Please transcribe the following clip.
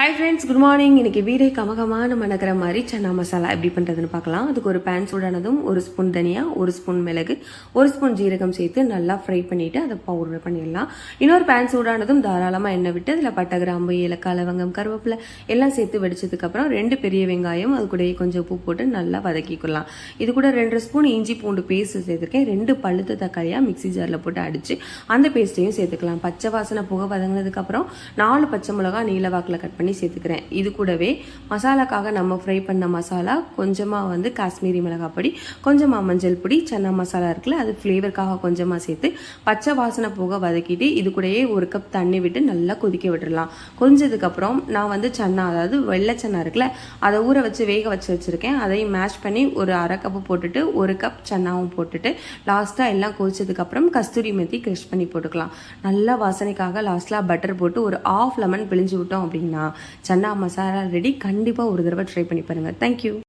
Hi friends, good morning. இன்றைக்கி வீடே கமகமான மணக்கிற மாதிரி சன்னா மசாலா எப்படி பண்ணுறதுன்னு பார்க்கலாம். அதுக்கு ஒரு பேன் சூடானதும் 1 ஸ்பூன் தனியா, 1 ஸ்பூன் மிளகு, 1 ஸ்பூன் ஜீரகம் சேர்த்து நல்லா ஃப்ரை பண்ணிவிட்டு அதை பவுடர் பண்ணிடலாம். இன்னொரு பேன் சூடானதும் தாராளமாக எண்ணெய் விட்டு அதில் பட்டை, கிராம்பு, ஏலக்காய், லவங்கம், கருவேப்பிலை எல்லாம் சேர்த்து வெடிச்சதுக்கப்புறம் 2 பெரிய வெங்காயம், அது கூடயே கொஞ்சம் உப்பு போட்டு நல்லா வதக்கிக்கலாம். இது கூட 2 ஸ்பூன் இஞ்சி பூண்டு பேஸ்ட் சேர்த்துருக்கேன். 2 பழுத்த தக்காளியாக மிக்சி ஜாரில் போட்டு அடித்து அந்த பேஸ்ட்டையும் சேர்த்துக்கலாம். பச்சை வாசனை புகை வதங்கினதுக்கப்புறம் 4 பச்சை மிளகா நீல வாக்கில் கட் பண்ணி சேர்த்துக்கிறேன். இது கூடவே மசாலாக்காக நம்ம ஃப்ரை பண்ண மசாலா, கொஞ்சமாக காஷ்மீரி மிளகாய் பொடி, கொஞ்சமாக மஞ்சள் பொடி, சன்னா மசாலா இருக்குல்ல அது ஃப்ளேவருக்காக கொஞ்சமாக சேர்த்து பச்சை வாசனை போக வதக்கிட்டு இது கூடயே 1 கப் தண்ணி விட்டு நல்லா கொதிக்க விட்டுடலாம். கொஞ்சதுக்கப்புறம் நான் சன்னா, அதாவது வெள்ளை சன்னா இருக்குல்ல அதை ஊற வச்சு வேக வச்சுருக்கேன். அதையும் மேஷ் பண்ணி ஒரு 1/2 கப்பு போட்டுட்டு 1 கப் சன்னாவும் போட்டுட்டு லாஸ்ட்டாக எல்லாம் கொதிச்சதுக்கப்புறம் கஸ்தூரி மெத்தி க்ரஷ் பண்ணி போட்டுக்கலாம். நல்லா வாசனைக்காக லாஸ்ட்டில் பட்டர் போட்டு ஒரு 1/2 லெமன் பிழிஞ்சு விட்டோம் அப்படின்னா சன்னா மசாலா ரெடி. கண்டிப்பாக ஒரு தடவை ட்ரை பண்ணி பாருங்கள். தேங்க்யூ.